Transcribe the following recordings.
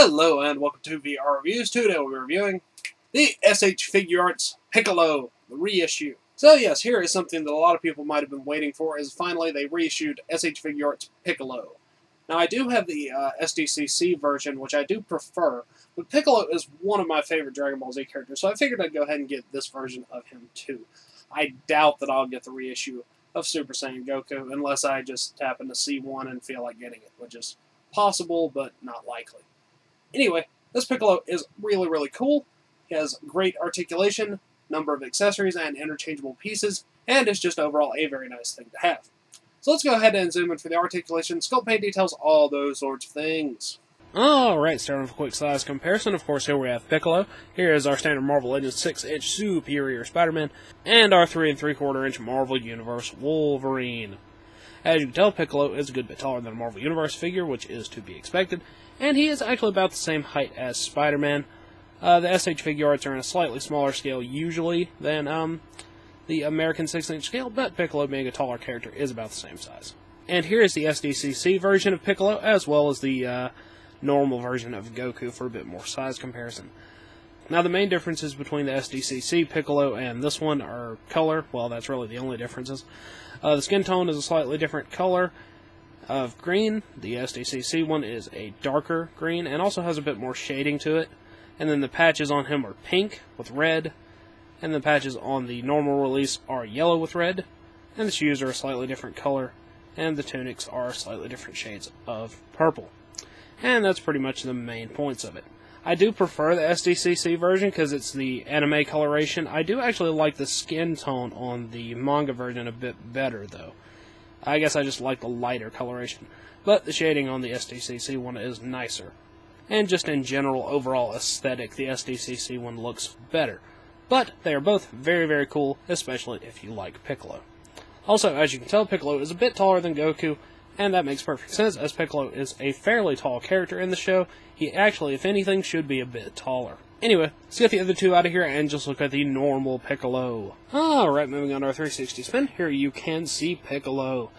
Hello and welcome to VR Reviews. Today we'll be reviewing the SH Figuarts Piccolo, the reissue. So yes, here is something that a lot of people might have been waiting for, is finally they reissued SH Figuarts Piccolo. Now I do have the SDCC version, which I do prefer, but Piccolo is one of my favorite Dragon Ball Z characters, so I figured I'd go ahead and get this version of him too. I doubt that I'll get the reissue of Super Saiyan Goku, unless I just happen to see one and feel like getting it, which is possible, but not likely. Anyway, this Piccolo is really, really cool. He has great articulation, number of accessories, and interchangeable pieces, and is just overall a very nice thing to have. So let's go ahead and zoom in for the articulation, sculpt paint details, all those sorts of things. Alright, starting with a quick size comparison. Of course, here we have Piccolo. Here is our standard Marvel Legends 6-inch Superior Spider-Man, and our 3 3/4-inch Marvel Universe Wolverine. As you can tell, Piccolo is a good bit taller than a Marvel Universe figure, which is to be expected, and he is actually about the same height as Spider-Man. The SH Figuarts are in a slightly smaller scale usually than the American 6-inch scale, but Piccolo, being a taller character, is about the same size. And here is the SDCC version of Piccolo, as well as the normal version of Goku for a bit more size comparison. Now, the main differences between the SDCC Piccolo and this one are color. Well, that's really the only differences. The skin tone is a slightly different color of green. The SDCC one is a darker green and also has a bit more shading to it. And then the patches on him are pink with red, and the patches on the normal release are yellow with red, and the shoes are a slightly different color, and the tunics are slightly different shades of purple. And that's pretty much the main points of it. I do prefer the SDCC version because it's the anime coloration. I do actually like the skin tone on the manga version a bit better, though. I guess I just like the lighter coloration. But the shading on the SDCC one is nicer. And just in general, overall aesthetic, the SDCC one looks better. But they are both very, very cool, especially if you like Piccolo. Also, as you can tell, Piccolo is a bit taller than Goku, and that makes perfect sense, as Piccolo is a fairly tall character in the show. He actually, if anything, should be a bit taller. Anyway, let's get the other two out of here and just look at the normal Piccolo. Alright, moving on to our 360 spin. Here you can see Piccolo.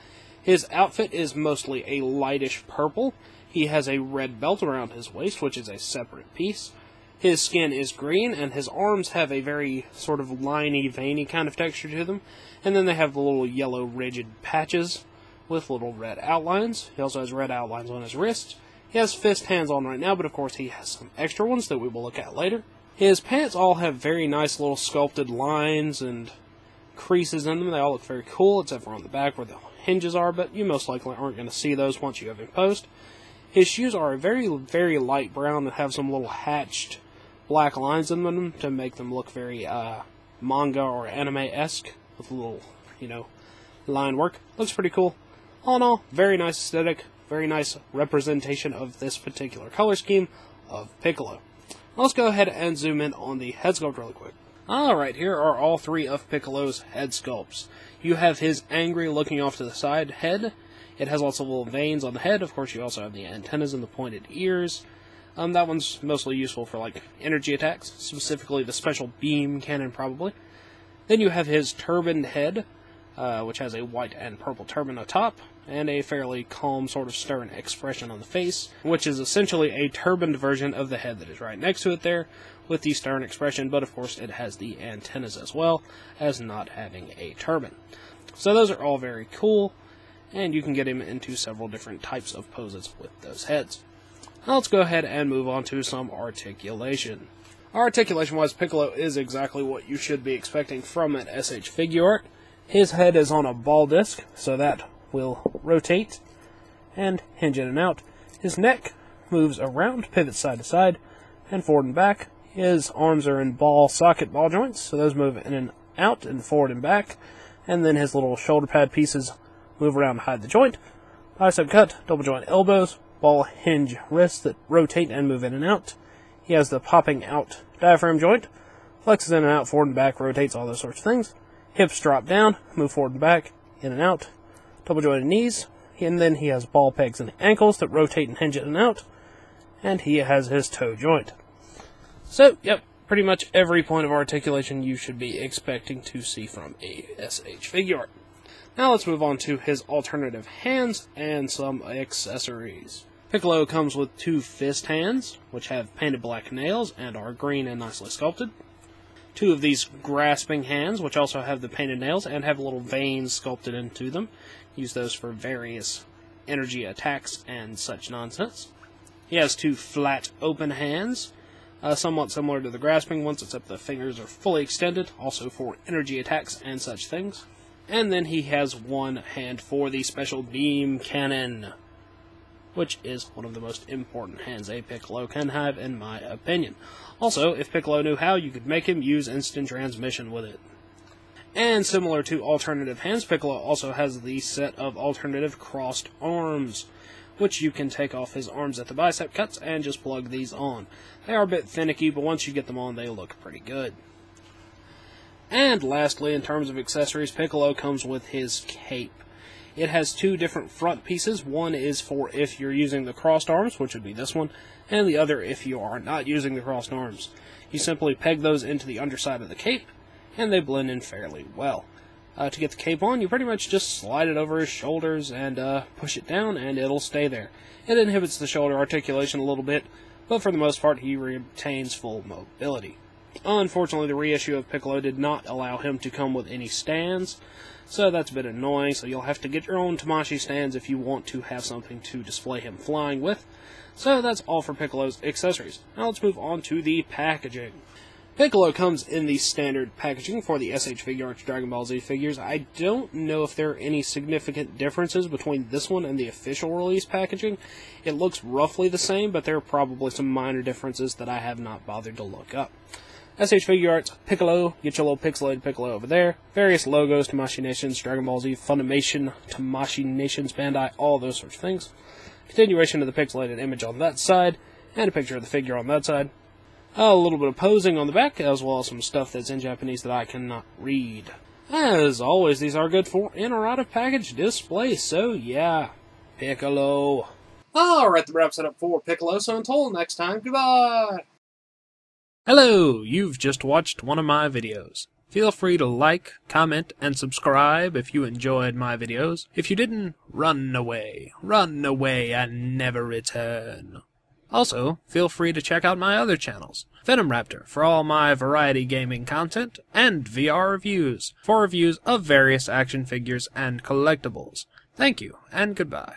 His outfit is mostly a lightish purple. He has a red belt around his waist, which is a separate piece. His skin is green, and his arms have a very sort of liney, veiny kind of texture to them. And then they have the little yellow rigid patches with little red outlines. He also has red outlines on his wrists. He has fist hands on right now, but of course he has some extra ones that we will look at later. His pants all have very nice little sculpted lines and creases in them. They all look very cool, except for on the back where the hinges are, but you most likely aren't going to see those once you have him post. His shoes are a very, very light brown and have some little hatched black lines in them to make them look very manga or anime-esque with a little, line work. Looks pretty cool. All in all, very nice aesthetic, very nice representation of this particular color scheme of Piccolo. Let's go ahead and zoom in on the head sculpt really quick. Alright, here are all three of Piccolo's head sculpts. You have his angry looking off to the side head. It has lots of little veins on the head. Of course, you also have the antennas and the pointed ears. That one's mostly useful for, energy attacks, specifically the special beam cannon, probably. Then you have his turbaned head, which has a white and purple turban atop, and a fairly calm, sort of stern expression on the face, which is essentially a turbaned version of the head that is right next to it there, with the stern expression, but of course it has the antennas as well, as not having a turban. So those are all very cool, and you can get him into several different types of poses with those heads. Now let's go ahead and move on to some articulation. Articulation-wise, Piccolo is exactly what you should be expecting from an SH Figuart. His head is on a ball disc, so that will rotate and hinge in and out. His neck moves around, pivots side to side, and forward and back. His arms are in socket ball joints, so those move in and out and forward and back. And then his little shoulder pad pieces move around to hide the joint. Bicep cut, double joint elbows, ball hinge wrists that rotate and move in and out. He has the popping out diaphragm joint, flexes in and out, forward and back, rotates, all those sorts of things. Hips drop down, move forward and back, in and out. Double jointed knees, and then he has ball pegs and ankles that rotate and hinge in and out. And he has his toe joint. So, yep, pretty much every point of articulation you should be expecting to see from a SH Figuart. Now let's move on to his alternative hands and some accessories. Piccolo comes with 2 fist hands, which have painted black nails and are green and nicely sculpted. 2 of these grasping hands, which also have the painted nails and have little veins sculpted into them. Use those for various energy attacks and such nonsense. He has 2 flat, open hands, somewhat similar to the grasping ones, except the fingers are fully extended, also for energy attacks and such things. And then he has 1 hand for the special beam cannon, which is one of the most important hands a Piccolo can have, in my opinion. Also, if Piccolo knew how, you could make him use instant transmission with it. And similar to alternative hands, Piccolo also has the set of alternative crossed arms, which you can take off his arms at the bicep cuts and just plug these on. They are a bit finicky, but once you get them on, they look pretty good. And lastly, in terms of accessories, Piccolo comes with his cape. It has 2 different front pieces. One is for if you're using the crossed arms, which would be this one, and the other if you are not using the crossed arms. You simply peg those into the underside of the cape, and they blend in fairly well. To get the cape on, you pretty much just slide it over his shoulders and push it down, and it'll stay there. It inhibits the shoulder articulation a little bit, but for the most part, he retains full mobility. Unfortunately, the reissue of Piccolo did not allow him to come with any stands, so that's a bit annoying, so you'll have to get your own Tamashii stands if you want to have something to display him flying with. So that's all for Piccolo's accessories. Now let's move on to the packaging. Piccolo comes in the standard packaging for the SH Figuarts Dragon Ball Z figures. I don't know if there are any significant differences between this one and the official release packaging. It looks roughly the same, but there are probably some minor differences that I have not bothered to look up. SH Figuarts, Piccolo, get your little pixelated Piccolo over there. Various logos, Tamashii Nations, Dragon Ball Z, Funimation, Tamashii Nations, Bandai, all those sorts of things. Continuation of the pixelated image on that side, and a picture of the figure on that side. A little bit of posing on the back, as well as some stuff that's in Japanese that I cannot read. As always, these are good for in or out of package display, so yeah, Piccolo. Alright, that wraps it up for Piccolo, so until next time, goodbye! Hello, you've just watched one of my videos. Feel free to like, comment, and subscribe if you enjoyed my videos. If you didn't, run away and never return. Also, feel free to check out my other channels, Venom Raptor for all my variety gaming content, and VR Reviews for reviews of various action figures and collectibles. Thank you, and goodbye.